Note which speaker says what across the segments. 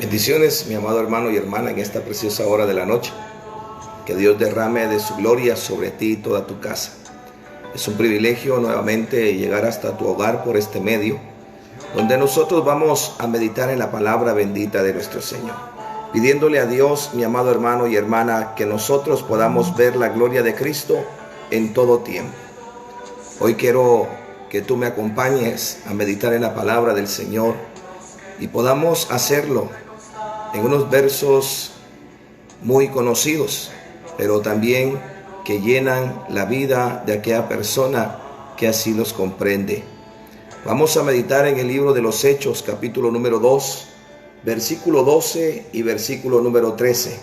Speaker 1: Bendiciones, mi amado hermano y hermana, en esta preciosa hora de la noche. Que Dios derrame de su gloria sobre ti y toda tu casa. Es un privilegio nuevamente llegar hasta tu hogar por este medio, donde nosotros vamos a meditar en la palabra bendita de nuestro Señor, pidiéndole a Dios, mi amado hermano y hermana, que nosotros podamos ver la gloria de Cristo en todo tiempo. Hoy quiero que tú me acompañes a meditar en la palabra del Señor y podamos hacerlo en unos versos muy conocidos, pero también que llenan la vida de aquella persona que así los comprende. Vamos a meditar en el libro de los Hechos, capítulo número 2, versículo 12 y versículo número 13,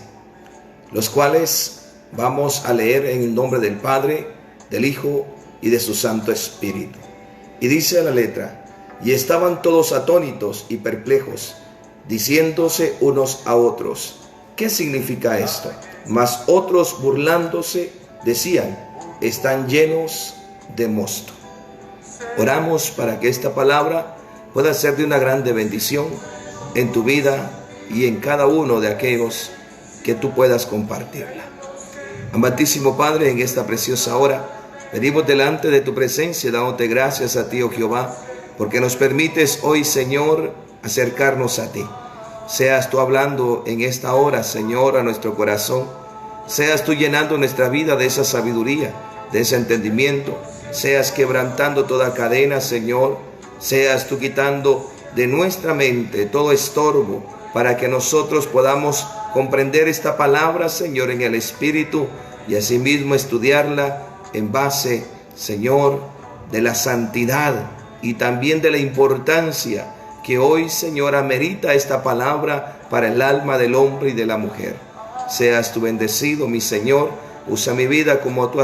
Speaker 1: los cuales vamos a leer en el nombre del Padre, del Hijo y de su Santo Espíritu. Y dice la letra: y estaban todos atónitos y perplejos, diciéndose unos a otros: ¿qué significa esto? Mas otros, burlándose, decían: están llenos de mosto. Oramos para que esta palabra pueda ser de una grande bendición en tu vida y en cada uno de aquellos que tú puedas compartirla. Amantísimo Padre, en esta preciosa hora venimos delante de tu presencia, dándote gracias a ti, oh Jehová, porque nos permites hoy, Señor, acercarnos a ti. Seas tú hablando en esta hora, Señor, a nuestro corazón. Seas tú llenando nuestra vida de esa sabiduría, de ese entendimiento. Seas quebrantando toda cadena, Señor. Seas tú quitando de nuestra mente todo estorbo para que nosotros podamos comprender esta palabra, Señor, en el Espíritu y asimismo estudiarla en base, Señor, de la santidad y también de la importancia que hoy, Señor, amerita esta palabra para el alma del hombre y de la mujer. Seas tú bendecido, mi Señor. Usa mi vida como tú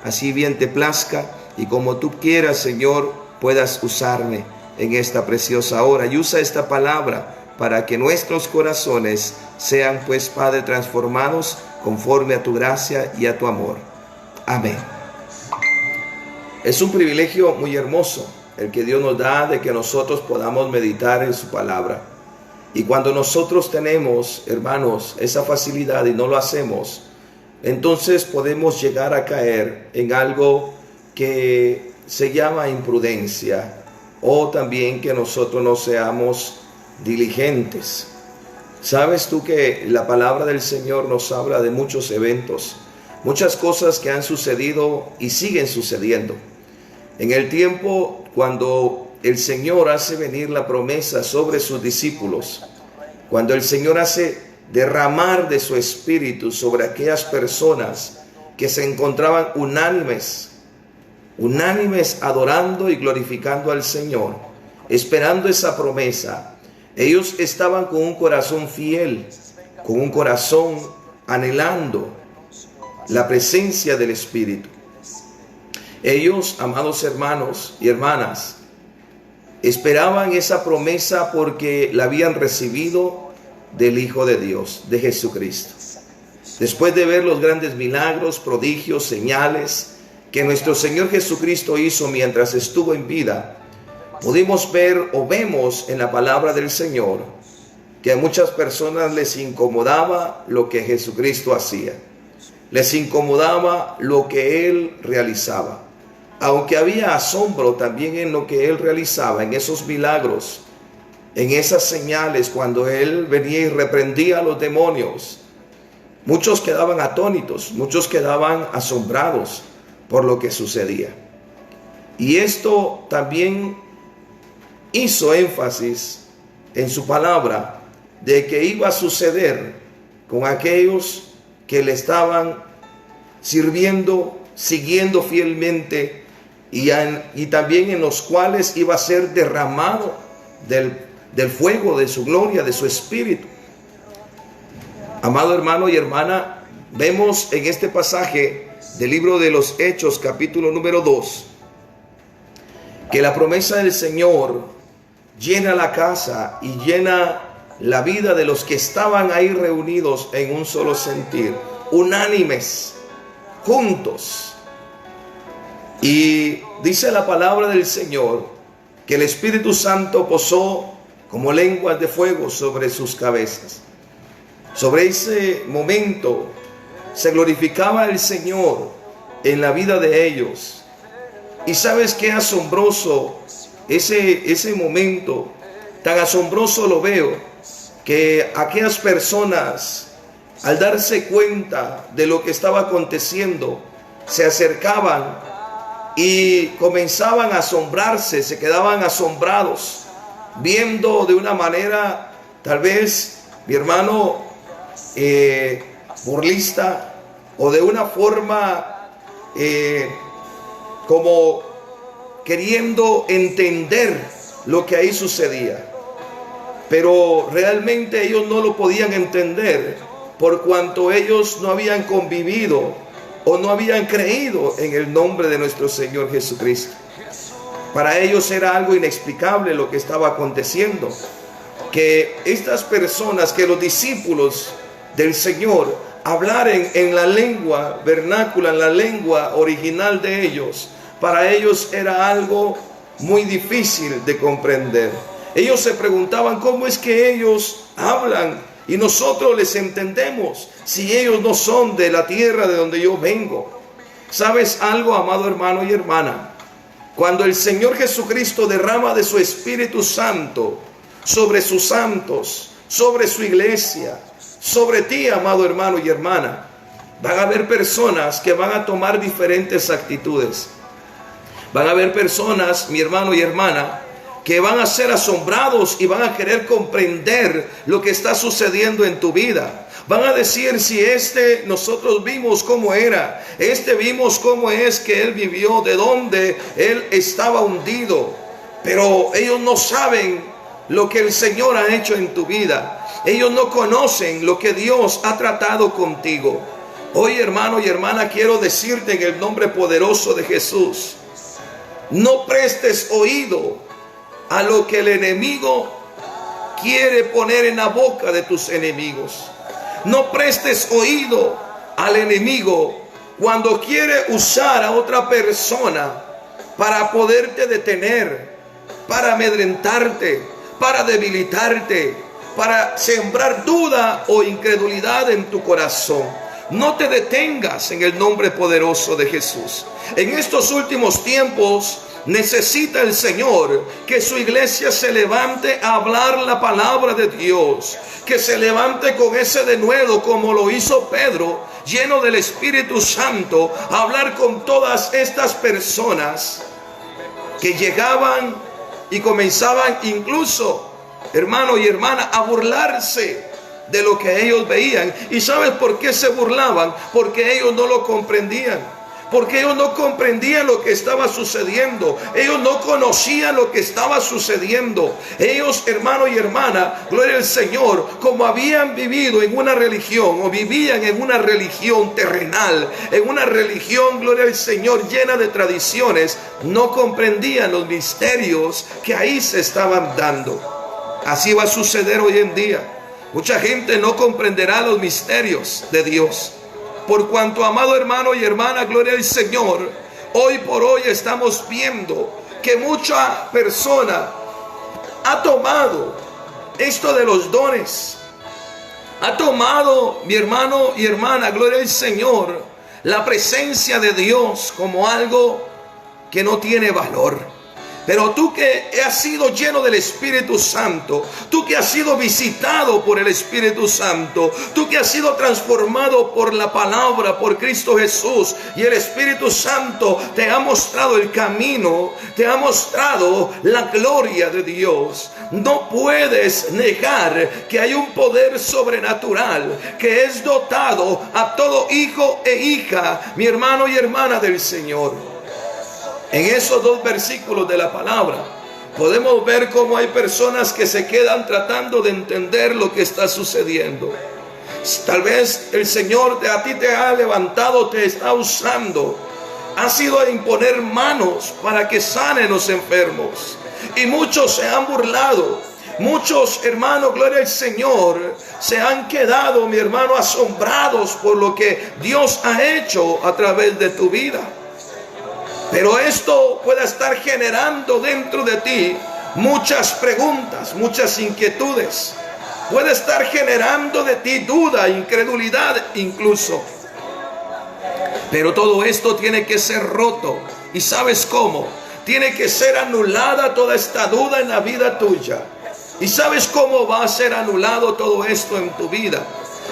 Speaker 1: así bien te plazca y como tú quieras, Señor, puedas usarme en esta preciosa hora. Y usa esta palabra para que nuestros corazones sean, pues, Padre, transformados conforme a tu gracia y a tu amor. Amén. Es un privilegio muy hermoso el que Dios nos da de que nosotros podamos meditar en su palabra. Y cuando nosotros tenemos, hermanos, esa facilidad y no lo hacemos, entonces podemos llegar a caer en algo que se llama imprudencia, o también que nosotros no seamos diligentes. ¿Sabes tú que la palabra del Señor nos habla de muchos eventos, muchas cosas que han sucedido y siguen sucediendo? En el tiempo cuando el Señor hace venir la promesa sobre sus discípulos, cuando el Señor hace derramar de su Espíritu sobre aquellas personas que se encontraban unánimes adorando y glorificando al Señor, esperando esa promesa, ellos estaban con un corazón fiel, con un corazón anhelando la presencia del Espíritu. Ellos, amados hermanos y hermanas, esperaban esa promesa porque la habían recibido del Hijo de Dios, de Jesucristo. Después de ver los grandes milagros, prodigios, señales que nuestro Señor Jesucristo hizo mientras estuvo en vida, pudimos ver o vemos en la palabra del Señor que a muchas personas les incomodaba lo que Jesucristo hacía. Les incomodaba lo que Él realizaba. Aunque había asombro también en lo que Él realizaba, en esos milagros, en esas señales, cuando Él venía y reprendía a los demonios, muchos quedaban atónitos, muchos quedaban asombrados por lo que sucedía. Y esto también hizo énfasis en su palabra de que iba a suceder con aquellos que le estaban sirviendo, siguiendo fielmente, y también en los cuales iba a ser derramado del fuego de su gloria, de su Espíritu. Amado hermano y hermana, vemos en este pasaje del libro de los Hechos, capítulo número 2, que la promesa del Señor llena la casa y llena la vida de los que estaban ahí reunidos en un solo sentir, unánimes, juntos. Y dice la palabra del Señor que el Espíritu Santo posó como lenguas de fuego sobre sus cabezas. Sobre ese momento se glorificaba el Señor en la vida de ellos. Y sabes qué asombroso ese momento, tan asombroso lo veo, que aquellas personas, al darse cuenta de lo que estaba aconteciendo, se acercaban y comenzaban a asombrarse, se quedaban asombrados, viendo de una manera, tal vez, mi hermano, burlista, o de una forma como queriendo entender lo que ahí sucedía. Pero realmente ellos no lo podían entender, por cuanto ellos no habían convivido o no habían creído en el nombre de nuestro Señor Jesucristo. Para ellos era algo inexplicable lo que estaba aconteciendo, que estas personas, que los discípulos del Señor hablaran en la lengua vernácula, en la lengua original de ellos. Para ellos era algo muy difícil de comprender. Ellos se preguntaban cómo es que ellos hablan y nosotros les entendemos si ellos no son de la tierra de donde yo vengo. ¿Sabes algo, amado hermano y hermana? Cuando el Señor Jesucristo derrama de su Espíritu Santo sobre sus santos, sobre su iglesia, sobre ti, amado hermano y hermana, van a haber personas que van a tomar diferentes actitudes. Van a haber personas, mi hermano y hermana, que van a ser asombrados y van a querer comprender lo que está sucediendo en tu vida. Van a decir, si nosotros vimos cómo era, vimos cómo es que él vivió, de dónde él estaba hundido, pero ellos no saben lo que el Señor ha hecho en tu vida. Ellos no conocen lo que Dios ha tratado contigo. Hoy, hermano y hermana, quiero decirte en el nombre poderoso de Jesús, no prestes oído a lo que el enemigo quiere poner en la boca de tus enemigos. No prestes oído al enemigo cuando quiere usar a otra persona para poderte detener, para amedrentarte, para debilitarte, para sembrar duda o incredulidad en tu corazón. No te detengas en el nombre poderoso de Jesús. En estos últimos tiempos necesita el Señor que su iglesia se levante a hablar la palabra de Dios, que se levante con ese denuedo como lo hizo Pedro, lleno del Espíritu Santo, a hablar con todas estas personas que llegaban y comenzaban incluso, hermano y hermana, a burlarse de lo que ellos veían. ¿Y sabes por qué se burlaban? Porque ellos no lo comprendían. Porque ellos no comprendían lo que estaba sucediendo. Ellos no conocían lo que estaba sucediendo. Ellos, hermano y hermana, gloria al Señor, como habían vivido en una religión, o vivían en una religión terrenal, en una religión, gloria al Señor, llena de tradiciones, no comprendían los misterios que ahí se estaban dando. Así va a suceder hoy en día. Mucha gente no comprenderá los misterios de Dios. Por cuanto, amado hermano y hermana, gloria al Señor, hoy por hoy estamos viendo que mucha persona ha tomado esto de los dones. Ha tomado, mi hermano y hermana, gloria al Señor, la presencia de Dios como algo que no tiene valor. Pero tú que has sido lleno del Espíritu Santo, tú que has sido visitado por el Espíritu Santo, tú que has sido transformado por la palabra, por Cristo Jesús, y el Espíritu Santo te ha mostrado el camino, te ha mostrado la gloria de Dios. No puedes negar que hay un poder sobrenatural que es dotado a todo hijo e hija, mi hermano y hermana del Señor. En esos dos versículos de la palabra podemos ver cómo hay personas que se quedan tratando de entender lo que está sucediendo. Tal vez el Señor a ti te ha levantado, te está usando. Ha sido a imponer manos para que sanen los enfermos. Y muchos se han burlado. Muchos, hermanos, gloria al Señor, se han quedado, mi hermano, asombrados por lo que Dios ha hecho a través de tu vida. Pero esto puede estar generando dentro de ti muchas preguntas, muchas inquietudes. Puede estar generando de ti duda, incredulidad incluso. Pero todo esto tiene que ser roto. ¿Y sabes cómo? Tiene que ser anulada toda esta duda en la vida tuya. ¿Y sabes cómo va a ser anulado todo esto en tu vida?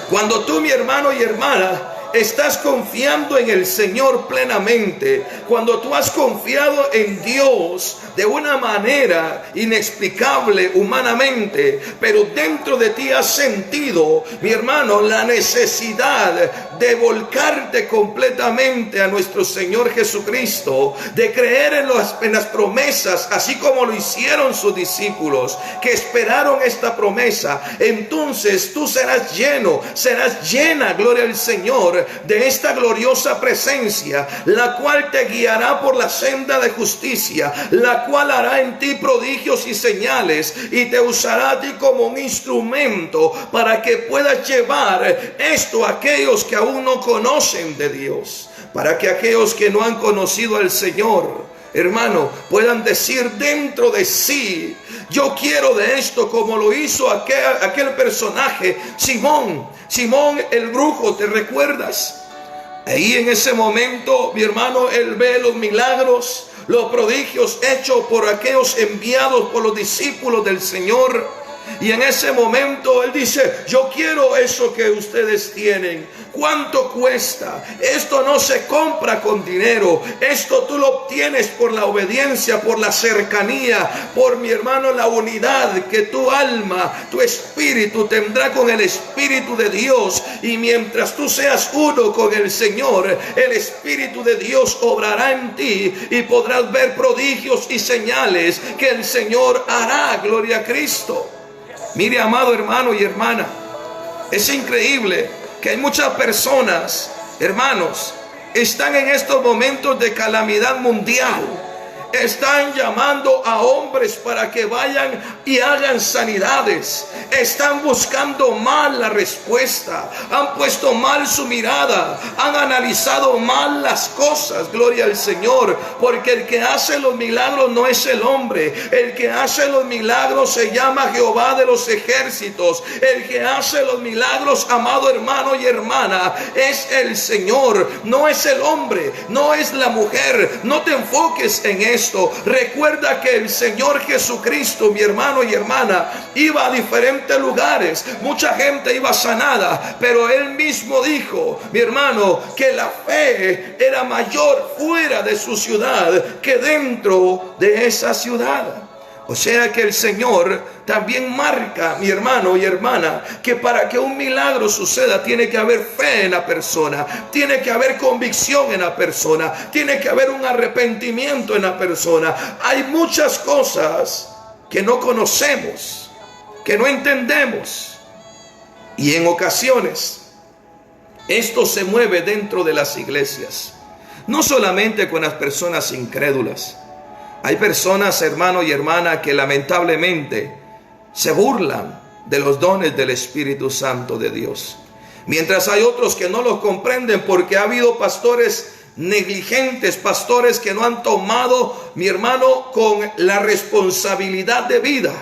Speaker 1: Cuando tú, mi hermano y hermana, estás confiando en el Señor plenamente, cuando tú has confiado en Dios de una manera inexplicable humanamente, pero dentro de ti has sentido, mi hermano, la necesidad de volcarte completamente a nuestro Señor Jesucristo, de creer en las promesas, así como lo hicieron sus discípulos, que esperaron esta promesa. Entonces tú serás lleno, serás llena, gloria al Señor, de esta gloriosa presencia, la cual te guiará por la senda de justicia, la cual hará en ti prodigios y señales, y te usará a ti como un instrumento para que puedas llevar esto a aquellos que aún no conocen de Dios, para que aquellos que no han conocido al Señor, hermano, puedan decir dentro de sí: yo quiero de esto, como lo hizo aquel personaje, Simón el brujo, ¿te recuerdas? Ahí en ese momento, mi hermano, él ve los milagros, los prodigios hechos por aquellos enviados por los discípulos del Señor. Y en ese momento él dice: yo quiero eso que ustedes tienen. ¿Cuánto cuesta? Esto no se compra con dinero. Esto tú lo obtienes por la obediencia, por la cercanía, por, mi hermano, la unidad que tu alma, tu espíritu tendrá con el Espíritu de Dios. Y mientras tú seas uno con el Señor, el Espíritu de Dios obrará en ti y podrás ver prodigios y señales que el Señor hará. Gloria a Cristo. Mire, amado hermano y hermana, es increíble que hay muchas personas, hermanos, están en estos momentos de calamidad mundial. Están llamando a hombres para que vayan y hagan sanidades. Están buscando mal la respuesta. Han puesto mal su mirada. Han analizado mal las cosas. Gloria al Señor. Porque el que hace los milagros no es el hombre. El que hace los milagros se llama Jehová de los ejércitos. El que hace los milagros, amado hermano y hermana, es el Señor. No es el hombre. No es la mujer. No te enfoques en eso. Recuerda que el Señor Jesucristo, mi hermano y hermana, iba a diferentes lugares. Mucha gente iba sanada, pero Él mismo dijo, mi hermano, que la fe era mayor fuera de su ciudad que dentro de esa ciudad. O sea que el Señor también marca, mi hermano y hermana, que para que un milagro suceda tiene que haber fe en la persona, tiene que haber convicción en la persona, tiene que haber un arrepentimiento en la persona. Hay muchas cosas que no conocemos, que no entendemos, y en ocasiones esto se mueve dentro de las iglesias, no solamente con las personas incrédulas. Hay personas, hermano y hermana, que lamentablemente se burlan de los dones del Espíritu Santo de Dios. Mientras hay otros que no los comprenden porque ha habido pastores negligentes, pastores que no han tomado, mi hermano, con la responsabilidad de vida,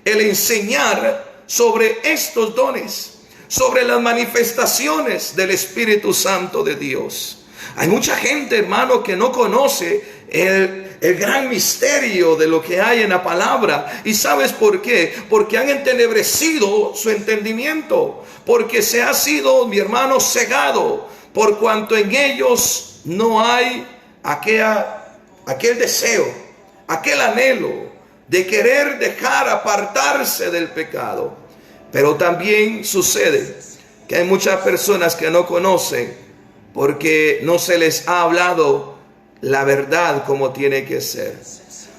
Speaker 1: el enseñar sobre estos dones, sobre las manifestaciones del Espíritu Santo de Dios. Hay mucha gente, hermano, que no conoce el gran misterio de lo que hay en la palabra. ¿Y sabes por qué? Porque han entenebrecido su entendimiento, porque se ha sido, mi hermano, cegado, por cuanto en ellos no hay aquel deseo, aquel anhelo de querer dejar apartarse del pecado. Pero también sucede que hay muchas personas que no conocen porque no se les ha hablado la verdad como tiene que ser.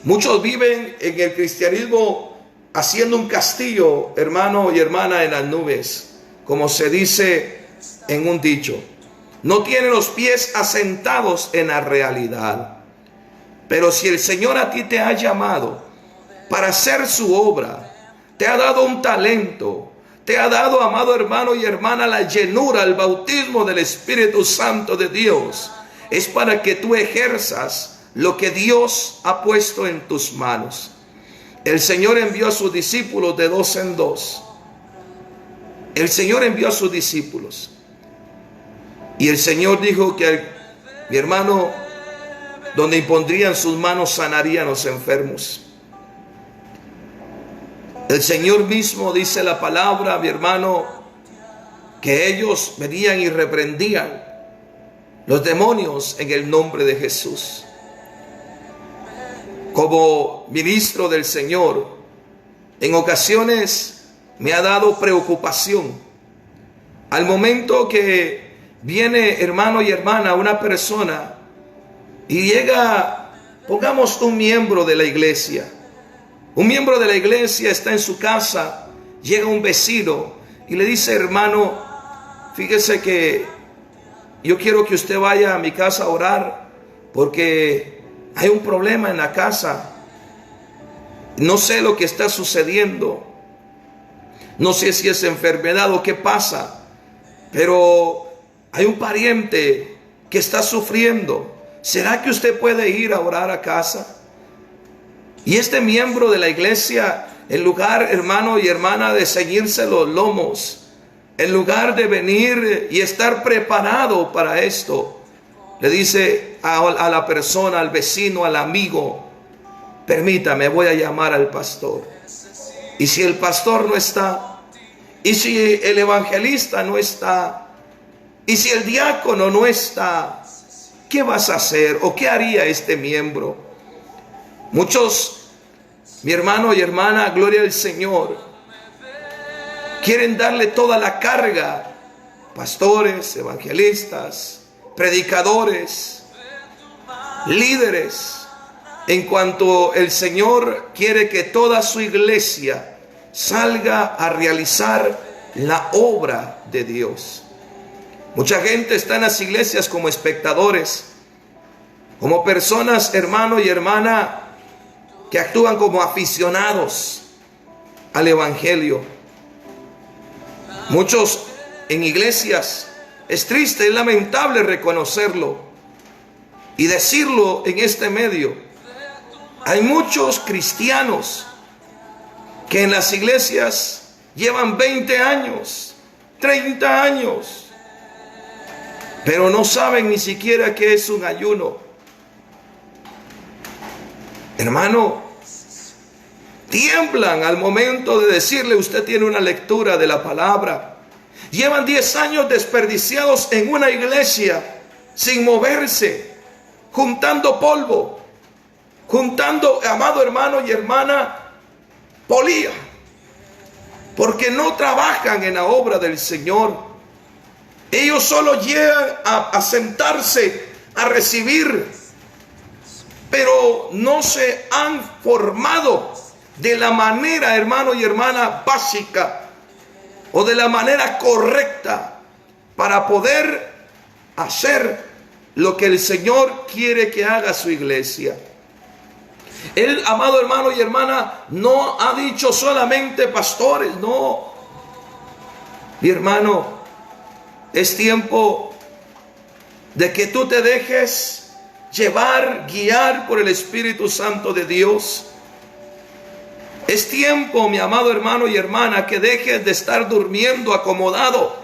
Speaker 1: Muchos viven en el cristianismo haciendo un castillo, hermano y hermana, en las nubes, como se dice en un dicho. No tienen los pies asentados en la realidad. Pero si el Señor a ti te ha llamado para hacer su obra, te ha dado un talento, te ha dado, amado hermano y hermana, la llenura, el bautismo del Espíritu Santo de Dios, es para que tú ejerzas lo que Dios ha puesto en tus manos. el Señor envió a sus discípulos de 2 en 2. El Señor envió a sus discípulos. Y el Señor dijo que mi hermano, donde impondrían sus manos, sanarían a los enfermos. El Señor mismo dice la palabra, mi hermano, que ellos venían y reprendían los demonios en el nombre de Jesús. Como ministro del Señor, en ocasiones me ha dado preocupación al momento que viene, hermano y hermana, una persona y llega, pongamos, un miembro de la iglesia. Un miembro de la iglesia está en su casa, llega un vecino y le dice: hermano, fíjese que yo quiero que usted vaya a mi casa a orar porque hay un problema en la casa. No sé lo que está sucediendo. No sé si es enfermedad o qué pasa, pero hay un pariente que está sufriendo. ¿Será que usted puede ir a orar a casa? Y este miembro de la iglesia, en lugar, hermano y hermana, de ceñirse los lomos, en lugar de venir y estar preparado para esto, le dice a la persona, al vecino, al amigo: permítame, voy a llamar al pastor. Y si el pastor no está, y si el evangelista no está, y si el diácono no está, ¿qué vas a hacer? ¿O qué haría este miembro? Muchos, mi hermano y hermana, gloria al Señor, quieren darle toda la carga. Pastores, evangelistas, predicadores, líderes, en cuanto el Señor quiere que toda su iglesia salga a realizar la obra de Dios. Mucha gente está en las iglesias como espectadores, como personas, hermano y hermana, que actúan como aficionados al evangelio. Muchos en iglesias, es triste, es lamentable reconocerlo y decirlo en este medio. Hay muchos cristianos que en las iglesias llevan 20 años, 30 años, pero no saben ni siquiera qué es un ayuno. Hermano, tiemblan al momento de decirle: usted tiene una lectura de la palabra. Llevan 10 años desperdiciados en una iglesia sin moverse, juntando polvo, juntando, amado hermano y hermana, polía, porque no trabajan en la obra del Señor. Ellos solo llegan a sentarse, a recibir, pero no se han formado de la manera, hermano y hermana, básica o de la manera correcta para poder hacer lo que el Señor quiere que haga su iglesia. Él, amado hermano y hermana, no ha dicho solamente pastores, no. Mi hermano, es tiempo de que tú te dejes llevar, guiar por el Espíritu Santo de Dios. Es tiempo, mi amado hermano y hermana, que dejes de estar durmiendo acomodado.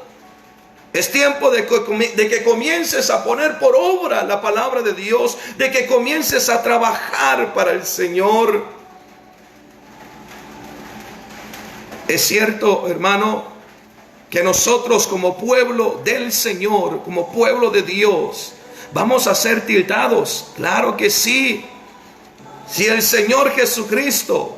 Speaker 1: Es tiempo de que comiences a poner por obra la palabra de Dios, de que comiences a trabajar para el Señor. Es cierto, hermano, que nosotros como pueblo del Señor, como pueblo de Dios, vamos a ser tildados. Claro que sí. Si el Señor Jesucristo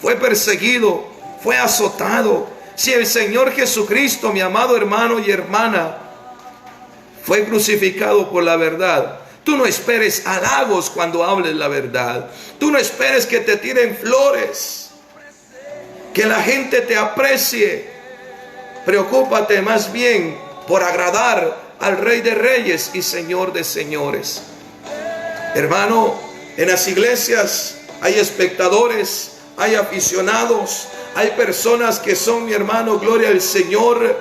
Speaker 1: fue perseguido, fue azotado, si el Señor Jesucristo, mi amado hermano y hermana, fue crucificado por la verdad, tú no esperes halagos cuando hables la verdad. Tú no esperes que te tiren flores, que la gente te aprecie. Preocúpate más bien por agradar al Rey de Reyes y Señor de Señores. Hermano, en las iglesias hay espectadores, hay aficionados, hay personas que son, mi hermano, gloria al Señor,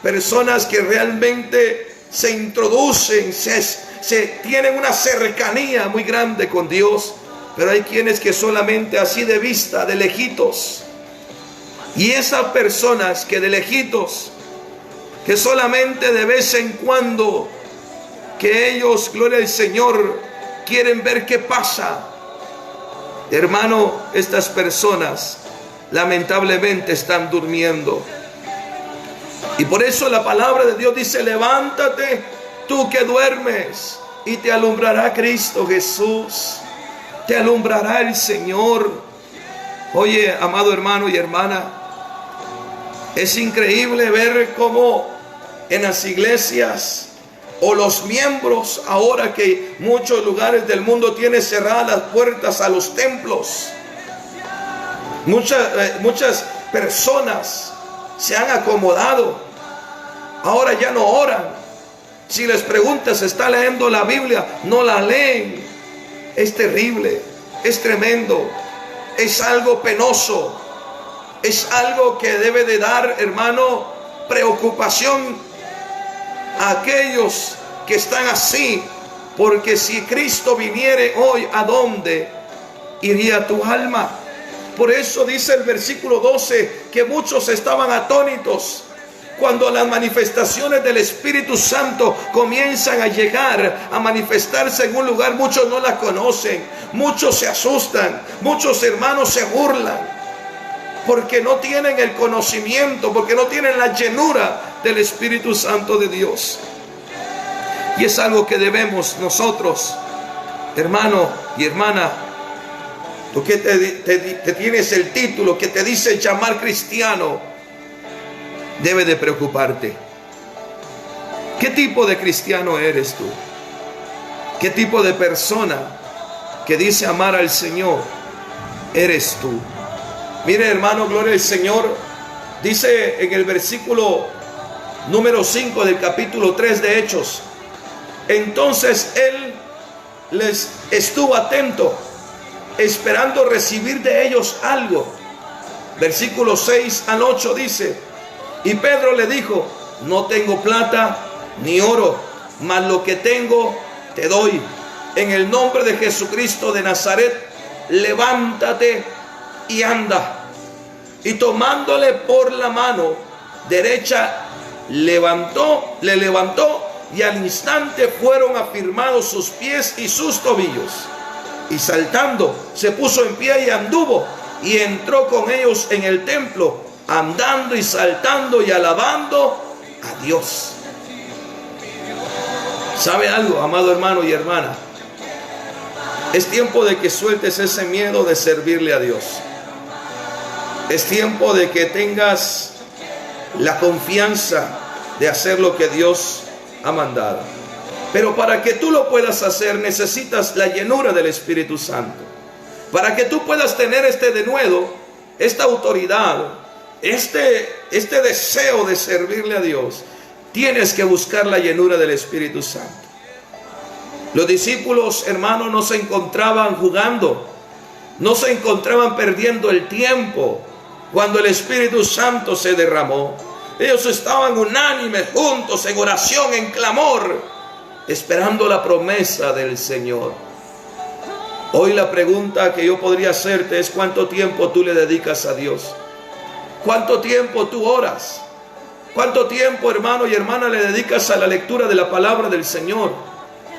Speaker 1: personas que realmente se introducen, se tienen una cercanía muy grande con Dios, pero hay quienes que solamente así de vista, de lejitos. Y esas personas que de lejitos, que solamente de vez en cuando, que ellos, gloria al Señor, quieren ver qué pasa. Hermano, estas personas lamentablemente están durmiendo. Y por eso la palabra de Dios dice: levántate tú que duermes, y te alumbrará Cristo Jesús, te alumbrará el Señor. Oye, amado hermano y hermana, es increíble ver cómo en las iglesias o los miembros, ahora que muchos lugares del mundo tienen cerradas las puertas a los templos, muchas personas se han acomodado, ahora ya no oran. Si les preguntas, ¿está leyendo la Biblia? No la leen. Es terrible, es tremendo, es algo penoso, es algo que debe de dar, hermano, preocupación a aquellos que están así, porque si Cristo viniere hoy, ¿a dónde iría tu alma? Por eso dice el versículo 12 que muchos estaban atónitos. Cuando las manifestaciones del Espíritu Santo comienzan a llegar, a manifestarse en un lugar, muchos no las conocen, muchos se asustan, muchos hermanos se burlan, porque no tienen el conocimiento, porque no tienen la llenura del Espíritu Santo de Dios. Y es algo que debemos nosotros, hermano y hermana, tú que te tienes el título que te dice llamar cristiano, debe de preocuparte. ¿Qué tipo de cristiano eres tú? ¿Qué tipo de persona que dice amar al Señor eres tú? Mire, hermano, gloria al Señor. Dice en el versículo número 5 del capítulo 3 de Hechos: entonces él les estuvo atento, esperando recibir de ellos algo. Versículo 6 al 8 dice: y Pedro le dijo: no tengo plata ni oro, mas lo que tengo te doy. En el nombre de Jesucristo de Nazaret, levántate y anda. Y tomándole por la mano derecha, le levantó, y al instante fueron afirmados sus pies y sus tobillos. Y saltando, se puso en pie y anduvo, y entró con ellos en el templo, andando y saltando y alabando a Dios. ¿Sabe algo, amado hermano y hermana? Es tiempo de que sueltes ese miedo de servirle a Dios. Es tiempo de que tengas la confianza de hacer lo que Dios ha mandado. Pero para que tú lo puedas hacer, necesitas la llenura del Espíritu Santo. Para que tú puedas tener este denuedo, esta autoridad, este deseo de servirle a Dios, tienes que buscar la llenura del Espíritu Santo. Los discípulos, hermanos, no se encontraban jugando, no se encontraban perdiendo el tiempo cuando el Espíritu Santo se derramó. Ellos estaban unánimes, juntos, en oración, en clamor, esperando la promesa del Señor. Hoy la pregunta que yo podría hacerte es: ¿cuánto tiempo tú le dedicas a Dios? ¿Cuánto tiempo tú oras? ¿Cuánto tiempo, hermano y hermana, le dedicas a la lectura de la palabra del Señor?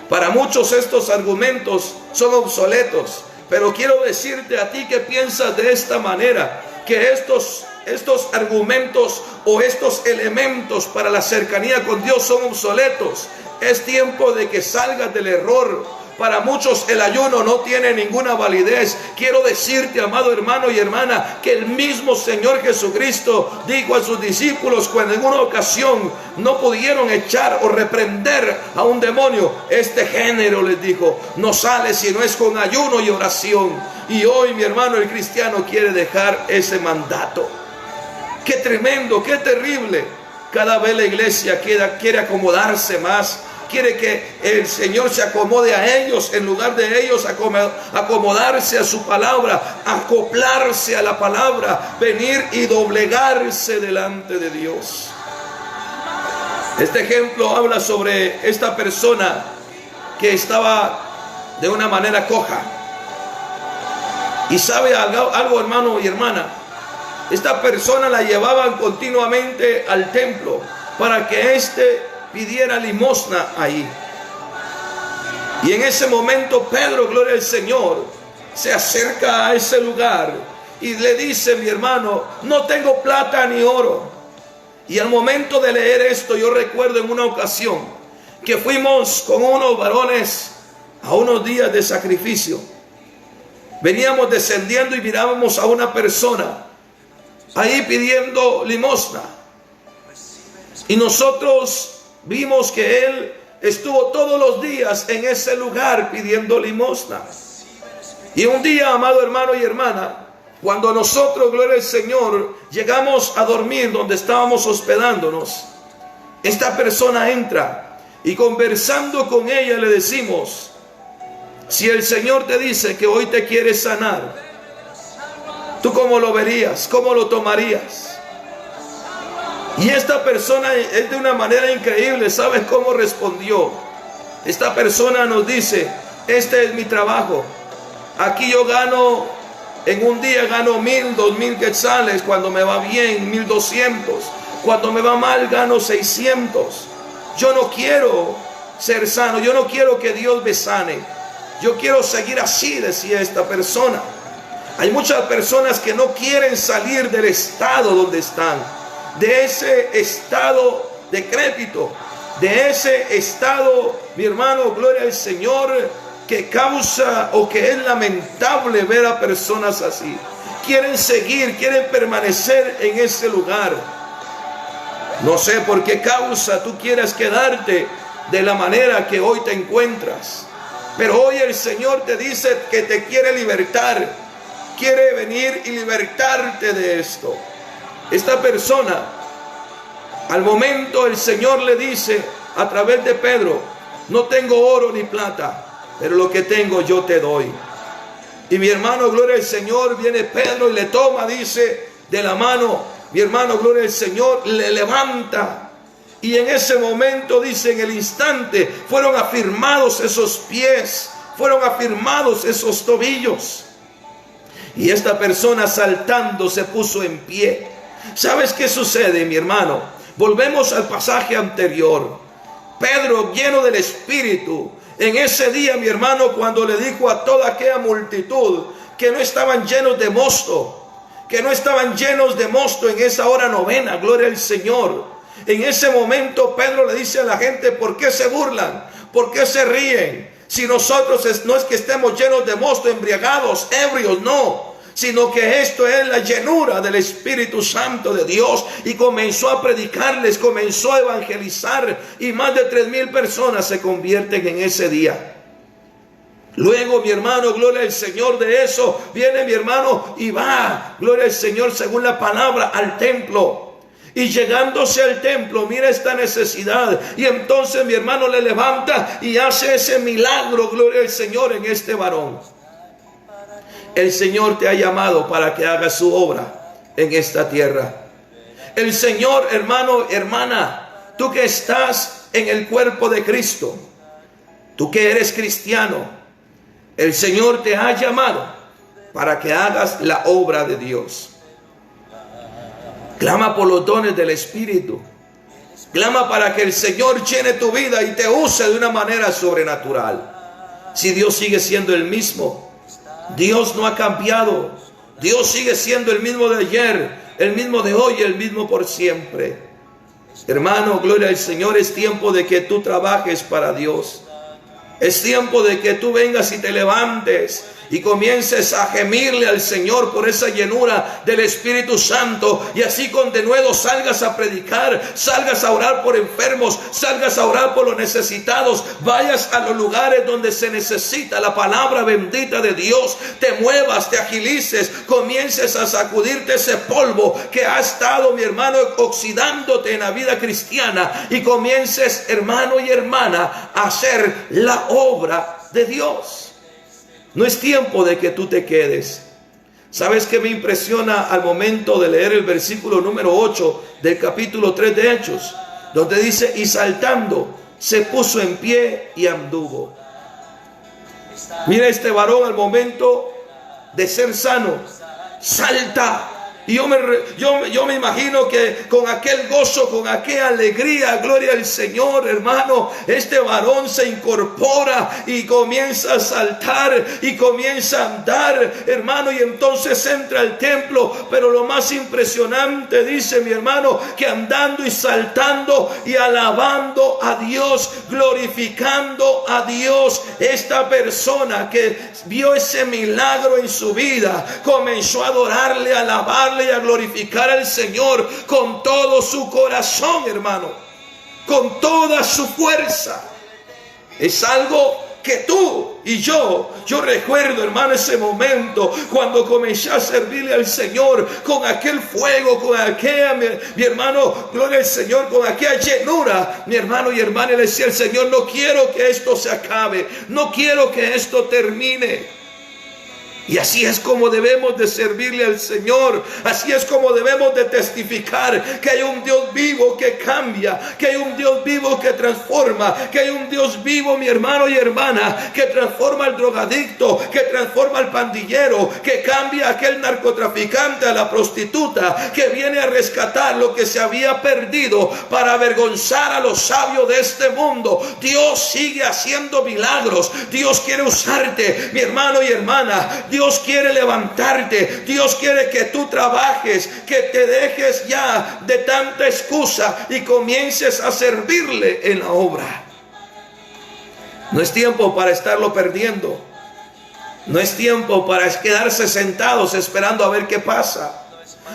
Speaker 1: Para muchos estos argumentos son obsoletos, pero quiero decirte a ti que piensas de esta manera, que estos argumentos o estos elementos para la cercanía con Dios son obsoletos. Es tiempo de que salgas del error. Para muchos el ayuno no tiene ninguna validez. Quiero decirte, amado hermano y hermana, que el mismo Señor Jesucristo dijo a sus discípulos cuando en una ocasión no pudieron echar o reprender a un demonio: este género, les dijo, no sale si no es con ayuno y oración. Y hoy, mi hermano, el cristiano quiere dejar ese mandato. Qué tremendo, qué terrible. Cada vez la iglesia quiere acomodarse más. Quiere que el Señor se acomode a ellos en lugar de ellos acomodarse a su palabra, acoplarse a la palabra, venir y doblegarse delante de Dios. Este ejemplo habla sobre esta persona que estaba de una manera coja. Y sabe algo, hermano y hermana, esta persona la llevaban continuamente al templo para que éste pidiera limosna ahí. Y en ese momento Pedro, gloria al Señor, se acerca a ese lugar y le dice: mi hermano, no tengo plata ni oro. Y al momento de leer esto, yo recuerdo en una ocasión que fuimos con unos varones a unos días de sacrificio. Veníamos descendiendo y mirábamos a una persona ahí pidiendo limosna. Y nosotros vimos que él estuvo todos los días en ese lugar pidiendo limosna. Y un día, amado hermano y hermana, cuando nosotros, gloria al Señor, llegamos a dormir donde estábamos hospedándonos, esta persona entra y conversando con ella le decimos: si el Señor te dice que hoy te quiere sanar, ¿tú cómo lo verías? ¿Cómo lo tomarías? Y esta persona es de una manera increíble. ¿Sabes cómo respondió? Esta persona nos dice: este es mi trabajo. Aquí yo gano, en un día gano 1,000, 2,000 quetzales. Cuando me va bien, 1,200. Cuando me va mal, gano 600. Yo no quiero ser sano. Yo no quiero que Dios me sane. Yo quiero seguir así, decía esta persona. Hay muchas personas que no quieren salir del estado donde están, de ese estado decrépito, de ese estado, mi hermano, gloria al Señor, que causa o que es lamentable ver a personas así. Quieren seguir, quieren permanecer en ese lugar. No sé por qué causa tú quieras quedarte de la manera que hoy te encuentras. Pero hoy el Señor te dice que te quiere libertar. Quiere venir y libertarte de esto. Esta persona, al momento el Señor le dice a través de Pedro: no tengo oro ni plata, pero lo que tengo yo te doy. Y mi hermano, gloria al Señor, viene Pedro y le toma, dice, de la mano. Mi hermano, gloria al Señor, le levanta. Y en ese momento, dice, en el instante, fueron afirmados esos pies, fueron afirmados esos tobillos. Y esta persona saltando se puso en pie. ¿Sabes qué sucede, mi hermano? Volvemos al pasaje anterior. Pedro, lleno del Espíritu, en ese día, mi hermano, cuando le dijo a toda aquella multitud que no estaban llenos de mosto, que no estaban llenos de mosto en esa hora novena, gloria al Señor. En ese momento Pedro le dice a la gente: ¿por qué se burlan? ¿Por qué se ríen? Si nosotros no es que estemos llenos de mosto, embriagados, ebrios, no, sino que esto es la llenura del Espíritu Santo de Dios. Y comenzó a predicarles, comenzó a evangelizar, y más de 3,000 personas se convierten en ese día. Luego, mi hermano, gloria al Señor, de eso viene mi hermano y va, gloria al Señor, según la palabra, al templo. Y llegándose al templo, mira esta necesidad. Y entonces mi hermano le levanta y hace ese milagro, gloria al Señor, en este varón. El Señor te ha llamado para que hagas su obra en esta tierra. El Señor, hermano, hermana, tú que estás en el cuerpo de Cristo, tú que eres cristiano, el Señor te ha llamado para que hagas la obra de Dios. Clama por los dones del Espíritu. Clama para que el Señor llene tu vida y te use de una manera sobrenatural. Si Dios sigue siendo el mismo, Dios no ha cambiado. Dios sigue siendo el mismo de ayer, el mismo de hoy, el mismo por siempre. Hermano, gloria al Señor, es tiempo de que tú trabajes para Dios. Es tiempo de que tú vengas y te levantes y comiences a gemirle al Señor por esa llenura del Espíritu Santo, y así con denuedo salgas a predicar, salgas a orar por enfermos, salgas a orar por los necesitados, vayas a los lugares donde se necesita la palabra bendita de Dios, te muevas, te agilices, comiences a sacudirte ese polvo que ha estado, mi hermano, oxidándote en la vida cristiana, y comiences, hermano y hermana, a hacer la obra de Dios. No es tiempo de que tú te quedes. ¿Sabes qué me impresiona al momento de leer el versículo número 8 del capítulo 3 de Hechos? Donde dice: y saltando se puso en pie y anduvo. Mira, este varón al momento de ser sano, salta. Y yo me imagino que con aquel gozo, con aquella alegría, gloria al Señor, hermano, este varón se incorpora y comienza a saltar y comienza a andar, hermano, y entonces entra al templo. Pero lo más impresionante, dice mi hermano, que andando y saltando y alabando a Dios, glorificando a Dios, esta persona que vio ese milagro en su vida comenzó a adorarle, a alabarle y a glorificar al Señor con todo su corazón, hermano, con toda su fuerza. Es algo que tú y yo recuerdo, hermano, ese momento cuando comencé a servirle al Señor con aquel fuego, con aquella, mi hermano, gloria al Señor, con aquella llenura, mi hermano y hermana, le decía al Señor: no quiero que esto se acabe, no quiero que esto termine. Y así es como debemos de servirle al Señor. Así es como debemos de testificar que hay un Dios vivo que cambia, que hay un Dios vivo que transforma, que hay un Dios vivo, mi hermano y hermana, que transforma al drogadicto, que transforma al pandillero, que cambia a aquel narcotraficante, a la prostituta, que viene a rescatar lo que se había perdido para avergonzar a los sabios de este mundo. Dios sigue haciendo milagros. Dios quiere usarte, mi hermano y hermana. Dios quiere levantarte. Dios quiere que tú trabajes, que te dejes ya de tanta excusa y comiences a servirle en la obra. No es tiempo para estarlo perdiendo. No es tiempo para quedarse sentados esperando a ver qué pasa.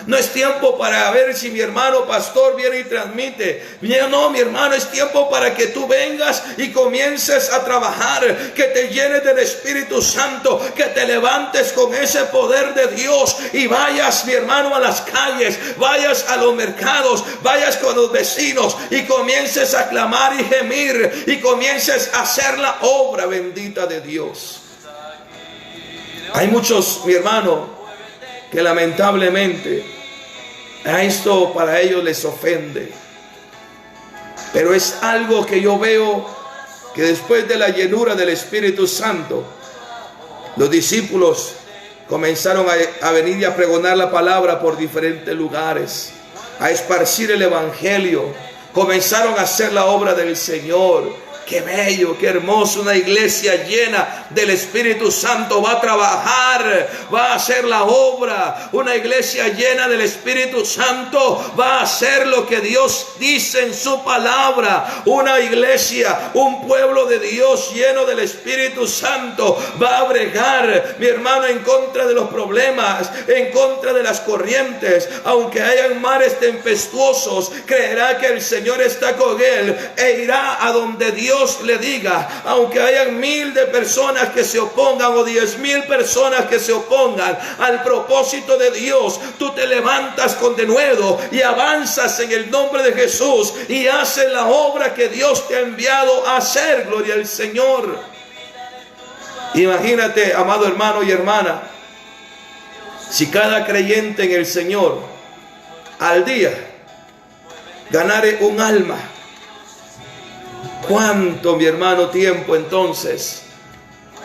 Speaker 1: No es tiempo para ver si mi hermano pastor viene y transmite. No, mi hermano, es tiempo para que tú vengas y comiences a trabajar, que te llenes del Espíritu Santo, que te levantes con ese poder de Dios y vayas, mi hermano, a las calles, vayas a los mercados, vayas con los vecinos y comiences a clamar y gemir y comiences a hacer la obra bendita de Dios. Hay muchos, mi hermano, que lamentablemente a esto para ellos les ofende. Pero es algo que yo veo que después de la llenura del Espíritu Santo, los discípulos comenzaron a venir y a pregonar la palabra por diferentes lugares, a esparcir el Evangelio. Comenzaron a hacer la obra del Señor. Qué bello, qué hermoso. Una iglesia llena del Espíritu Santo va a trabajar, va a hacer la obra. Una iglesia llena del Espíritu Santo va a hacer lo que Dios dice en su palabra. Una iglesia, un pueblo de Dios lleno del Espíritu Santo va a bregar, mi hermano, en contra de los problemas, en contra de las corrientes. Aunque hayan mares tempestuosos, creerá que el Señor está con él e irá a donde Dios le diga. Aunque hayan 1000 de personas que se opongan o 10,000 personas que se opongan al propósito de Dios, tú te levantas con denuedo y avanzas en el nombre de Jesús y haces la obra que Dios te ha enviado a hacer. Gloria al Señor. Imagínate, amado hermano y hermana, si cada creyente en el Señor al día ganare un alma. ¿Cuánto, mi hermano, tiempo entonces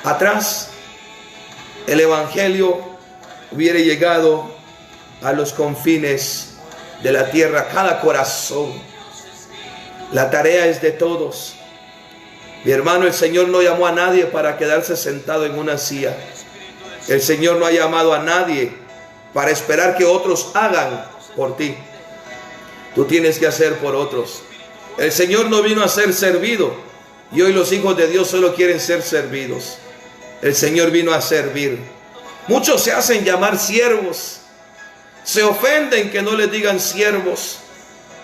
Speaker 1: atrás el Evangelio hubiera llegado a los confines de la tierra, cada corazón? La tarea es de todos. Mi hermano, el Señor no llamó a nadie para quedarse sentado en una silla. El Señor no ha llamado a nadie para esperar que otros hagan por ti. Tú tienes que hacer por otros. El Señor no vino a ser servido, y hoy los hijos de Dios solo quieren ser servidos. El Señor vino a servir. Muchos se hacen llamar siervos, se ofenden que no les digan siervos,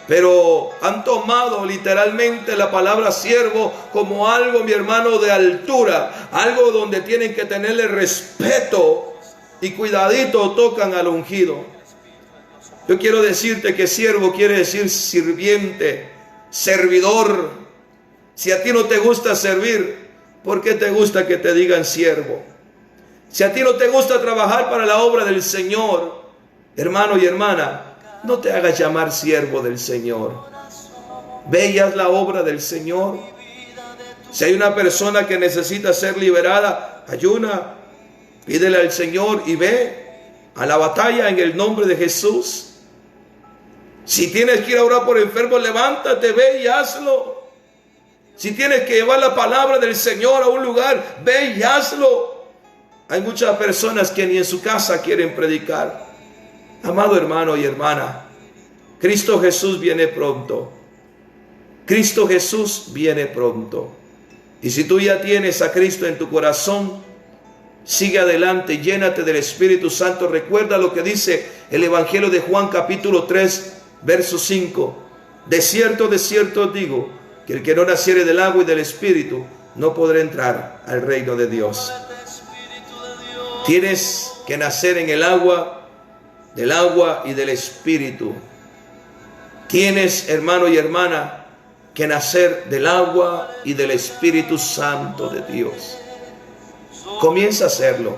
Speaker 1: pero han tomado literalmente la palabra siervo como algo, mi hermano, de altura, algo donde tienen que tenerle respeto y cuidadito tocan al ungido. Yo quiero decirte que siervo quiere decir sirviente, servidor. Si a ti no te gusta servir, ¿por qué te gusta que te digan siervo? Si a ti no te gusta trabajar para la obra del Señor, hermano y hermana, no te hagas llamar siervo del Señor. Ve y haz la obra del Señor. Si hay una persona que necesita ser liberada, ayuna, Pídele al Señor y ve a la batalla en el nombre de Jesús. Si tienes que ir a orar por enfermos, levántate, ve y hazlo. Si tienes que llevar la palabra del Señor a un lugar, ve y hazlo. Hay muchas personas que ni en su casa quieren predicar. Amado hermano y hermana, Cristo Jesús viene pronto. Cristo Jesús viene pronto. Y si tú ya tienes a Cristo en tu corazón, sigue adelante, llénate del Espíritu Santo. Recuerda lo que dice el Evangelio de Juan capítulo 3, verso 5. De cierto os digo, que el que no naciere del agua y del Espíritu no podrá entrar al reino de Dios. Tienes que nacer en el agua, del agua y del Espíritu. Tienes, hermano y hermana, que nacer del agua y del Espíritu Santo de Dios. Comienza a hacerlo.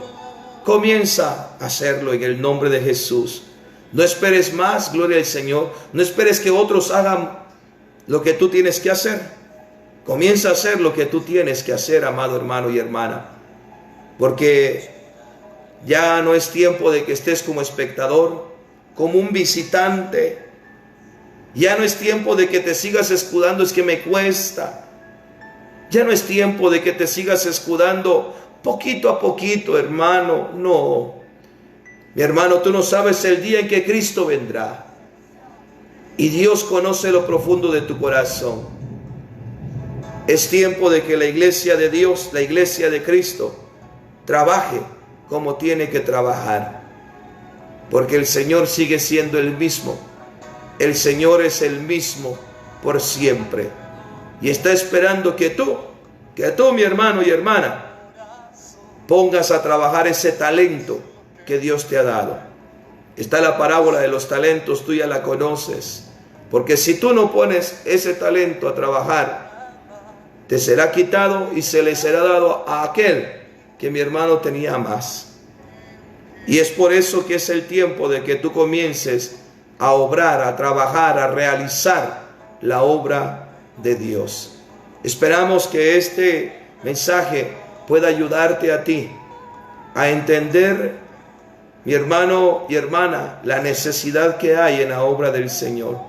Speaker 1: Comienza a hacerlo en el nombre de Jesús. No esperes más, gloria al Señor. No esperes que otros hagan lo que tú tienes que hacer. Comienza a hacer lo que tú tienes que hacer, amado hermano y hermana. Porque ya no es tiempo de que estés como espectador, como un visitante. Ya no es tiempo de que te sigas escudando, es que me cuesta. Ya no es tiempo de que te sigas escudando poquito a poquito, hermano. No. Mi hermano, tú no sabes el día en que Cristo vendrá. Y Dios conoce lo profundo de tu corazón. Es tiempo de que la iglesia de Dios, la iglesia de Cristo, trabaje como tiene que trabajar. Porque el Señor sigue siendo el mismo. El Señor es el mismo por siempre. Y está esperando que tú, mi hermano y hermana, pongas a trabajar ese talento que Dios te ha dado. Está la parábola de los talentos, tú ya la conoces. Porque si tú no pones ese talento a trabajar, te será quitado y se le será dado a aquel que, mi hermano, tenía más. Y es por eso que es el tiempo de que tú comiences a obrar, a trabajar, a realizar la obra de Dios. Esperamos que este mensaje pueda ayudarte a ti a entender, mi hermano y hermana, la necesidad que hay en la obra del Señor.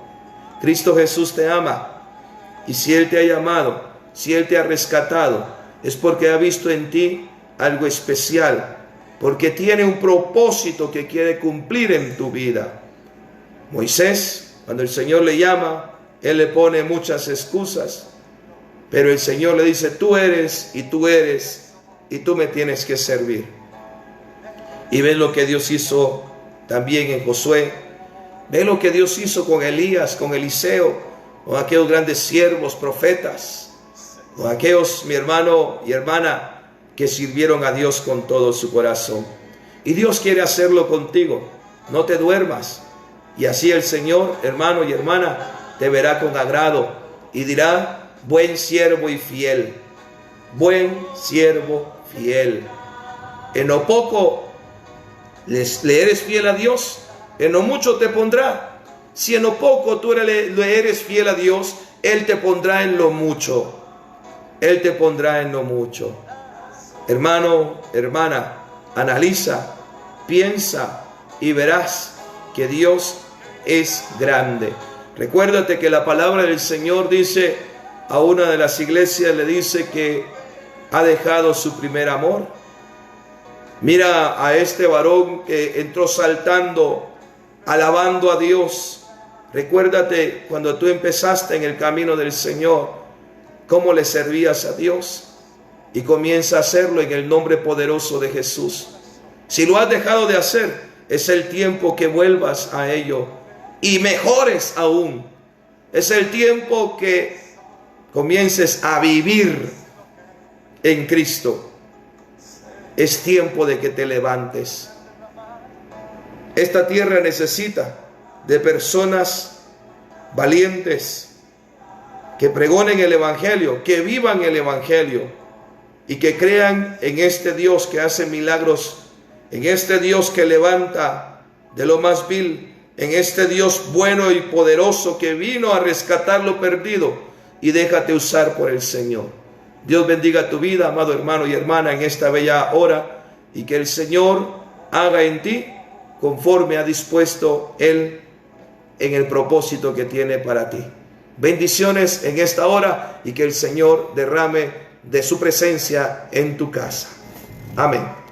Speaker 1: Cristo Jesús te ama, y si Él te ha llamado, si Él te ha rescatado, es porque ha visto en ti algo especial, porque tiene un propósito que quiere cumplir en tu vida. Moisés, cuando el Señor le llama, él le pone muchas excusas, pero el Señor le dice: tú eres, y tú me tienes que servir. Y ven lo que Dios hizo también en Josué. Ven lo que Dios hizo con Elías, con Eliseo, con aquellos grandes siervos, profetas, con aquellos, mi hermano y hermana, que sirvieron a Dios con todo su corazón. Y Dios quiere hacerlo contigo. No te duermas. Y así el Señor, hermano y hermana, te verá con agrado y dirá: buen siervo y fiel. Buen siervo fiel. En lo poco le eres fiel a Dios, en lo mucho te pondrá. Si en lo poco tú le eres fiel a Dios, Él te pondrá en lo mucho. Él te pondrá en lo mucho. Hermano, hermana, analiza, piensa y verás que Dios es grande. Recuérdate que la palabra del Señor dice, a una de las iglesias le dice que ha dejado su primer amor. Mira a este varón que entró saltando, alabando a Dios. Recuérdate cuando tú empezaste en el camino del Señor, cómo le servías a Dios, y comienza a hacerlo en el nombre poderoso de Jesús. Si lo has dejado de hacer, es el tiempo que vuelvas a ello y mejores aún. Es el tiempo que comiences a vivir en Cristo. Es tiempo de que te levantes. Esta tierra necesita de personas valientes que pregonen el Evangelio, que vivan el Evangelio y que crean en este Dios que hace milagros, en este Dios que levanta de lo más vil, en este Dios bueno y poderoso que vino a rescatar lo perdido, y déjate usar por el Señor. Dios bendiga tu vida, amado hermano y hermana, en esta bella hora, y que el Señor haga en ti conforme ha dispuesto Él en el propósito que tiene para ti. Bendiciones en esta hora y que el Señor derrame de su presencia en tu casa. Amén.